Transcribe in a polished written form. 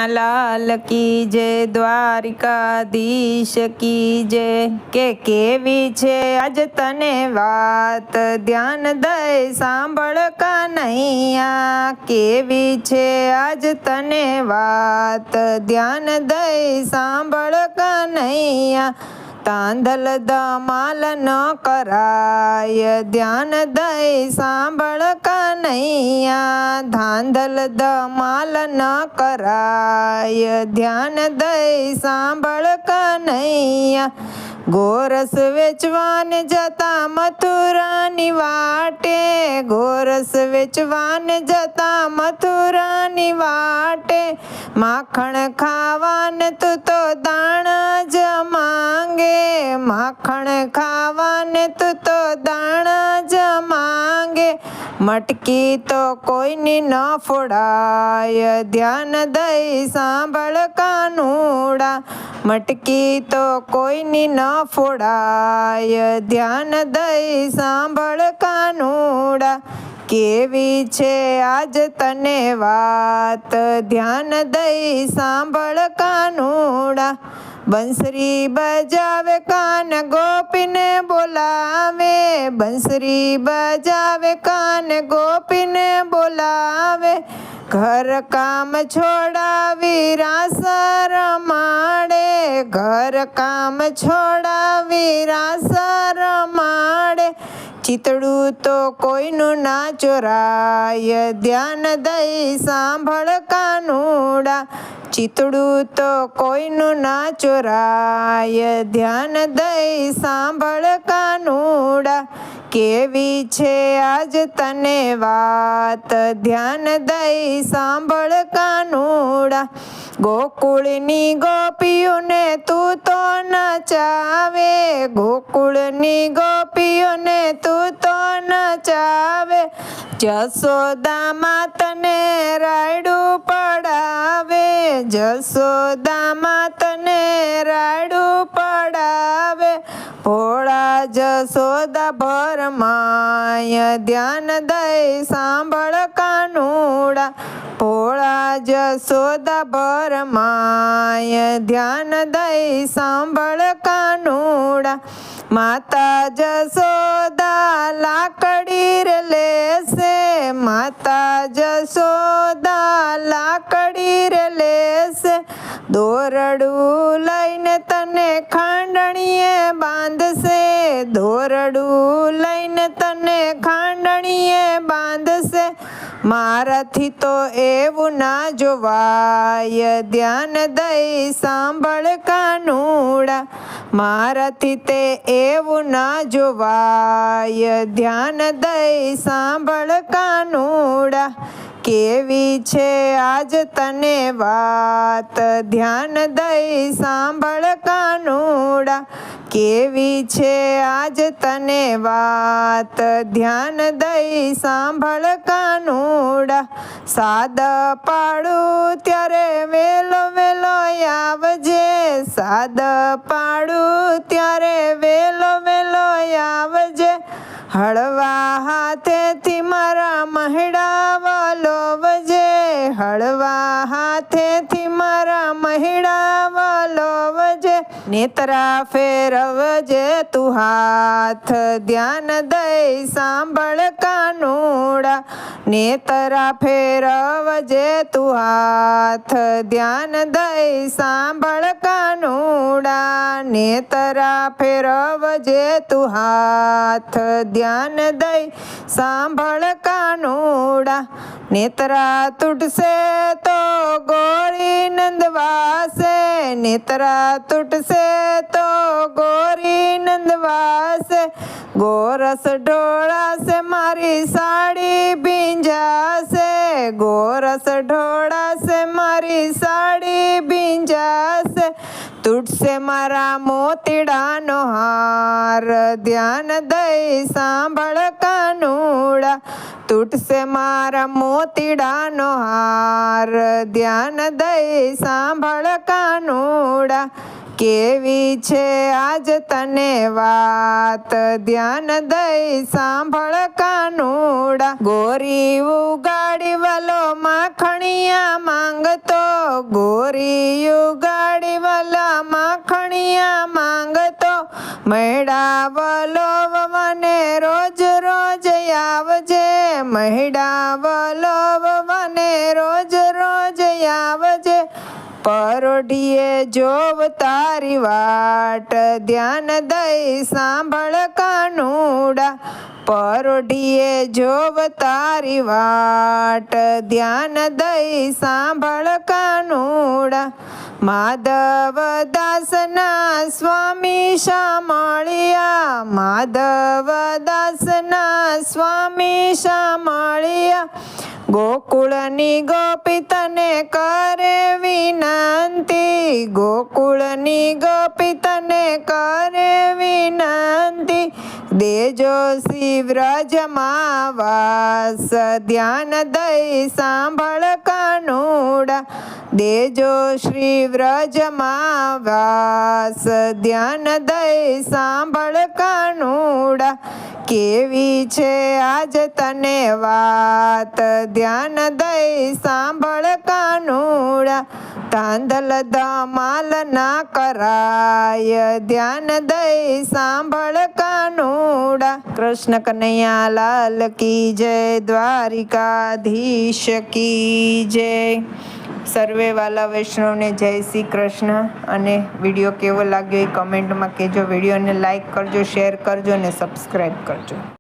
કનૈયાલાલ કી જય, દ્વારિકાધીશ કી જય। કે કેવી છે આજ તને વાત, ધ્યાન દઈ સાંભળ કનૈયા। કેવી છે આજ તને વાત, ધ્યાન દઈ સાંભળ કનૈયા। તાંદલ ધમાલ ન કરાય, ધ્યાન દઈ સાંભળ કનૈયા। ધાંધલ ધમાલ ન કરાય, ધ્યાન દઈ સાંભળ કનૈયા। ગોરસ વેચવાને જતા મથુરાની વાટે, ગોરસ વેચવાને જતા મથુરાની વાટે, માખણ ખાવાને તું તો દાણા જ માંગે, માખણ ખાવાને તું તો દાણા જ માંગે। મટકી તો કોઈની ન ફોડાય, ધ્યાન દઈ સાંભળ કાનુડા। મટકી તો કોઈની ન ફોડાય, ધ્યાન દઈ સાંભળ કાનુડા। કેવી છે આજ તને વાત, ધ્યાન દઈ સાંભળ કાનુડા। બંસરી બજાવે કાન ગોપીને બોલાવે, બંસરી બજાવે કાન ગોપીને બોલાવે, ઘર કામ છોડાવી રાસ રમાડે, ઘર કામ છોડાવી રાસ રમાડે। ચિતડું તો કોઈનું ના ચોરાય, ધ્યાન દઈ સાંભળ કાનુડા। ચિતડું તો કોઈનું ના ચોરાય, ધ્યાન દઈ સાંભળ કાનુડા। કેવી છે આજ તને વાત, ધ્યાન દઈ સાંભળ કાનુડા। ગોકુળની ગોપીઓને તું તો નચાવે, ગોકુળની ગોપીઓને તું તો નચાવે, જશોદામાં તને રાયડું પડાવે, જશોદામાં તને રાયડું પડાવે। ભોળા જશોદા ભરમાય, ધ્યાન દઈ સાંભળ કાનુડા। ભોળા જશોદા ભરમાય, ધ્યાન દઈ સાંભળ કાનુડા। માતા જશોદા લાકડી રે લેશે, માતા જશોદા લાકડી રે લેશે, દોરડું લઈને તને ખાંડણીએ બાંધશે, દોરડું લઈને તને ખાંડણીએ બાંધશે। મારાથી તો એવું ના જોવાય, ધ્યાન દઈ સાંભળ કાનુડા। મારાથી તે એવું ના જોવાય, ધ્યાન દઈ સાંભળ કાનુડા। કેવી છે આજ તને વાત, ધ્યાન દઈ સાંભળ કાનુડા। કેવી છે આજ તને વાત, ધ્યાન દઈ સાંભળ કાનુડા। સાદ પાડું ત્યારે વેલો વેલો આવજે, સાદ પાડું ત્યારે વેલો વેલો આવજે, હળવા હાથેથી મારા મહીડા વલોવજે, હળવા હાથેથી મારા મહીડા વલોવજે। નેત્રા ફેરવજે તું હાથ, ધ્યાન દઈ સાંભળ કાનુડા। નેત્રા ફેરવજે તું હાથ, ધ્યાન દઈ સાંભળ કાનુડા। નેત્રા ફેરવજે તું હાથ, ધ્યાન દઈ સાંભળ કાનુડા। નેત્રા તૂટશે તો ગોરી નંદવાસે, નેત્રા તૂટશે તો ગોરી નંદવાસે, ગોરસ ઢોળાશે મારી સાડી ભીંજાશે, ગોરસ ઢોળાશે મારી સાડી ભીંજાશે, તૂટશે મારા મોતીડાનો હાર, ધ્યાન દઈ સાંભળ કાનુડા। તૂટશે મારા મોતીડાનો હાર, ધ્યાન દઈ સાંભળ કાનુડા। કેવી છે આજ તને વાત, ધ્યાન દઈ સાંભળ કાનુડા. ગોરી ઉગાડી વલો માખણિયા માંગતો, ગોરી ઉગાડી વલા માખણિયા માંગતો. મૈડા વલોવ મને રોજ રોજ આવજે, મૈડા વલોવ મને રોજ રોજ આવજે. પરોઢીએ જોવ તારી વાટ, ધ્યાન દઈ સાંભળ કાનુડા. પરોઢીએ જોવ તારી વાટ, ધ્યાન દઈ સાંભળ કાનુડા. માધવદાસના સ્વામી શામળિયા, માધવદાસના સ્વામી શામળિયા. ગોકુળની ગોપી તને કરે વિનંતી, ગોકુળની ગોપી તને કરે વિનંતી. દેજો શિવરાજમાં વાસ, ધ્યાન દઈ સાંભળ કાનુડા. દેજો શ્રી વ્રજમાં વાસ, ધ્યાન દઈ સાંભળ કાનુડા. કેવી છે આજ તને વાત, ધ્યાન દઈ સાંભળ કાનુડા. ધાંધલ ધમાલ ના કરાય, ધ્યાન દઈ સાંભળ કાનુડા. કૃષ્ણ કનૈયા લાલ કી જય, દ્વારિકાધીશ કી જય. સર્વે વાલા વૈષ્ણવને જય શ્રી કૃષ્ણ. અને વિડીયો કેવો લાગ્યો એ કમેન્ટમાં કહેજો. વિડીયોને લાઈક કરજો, શેર કરજો અને સબસ્ક્રાઈબ કરજો.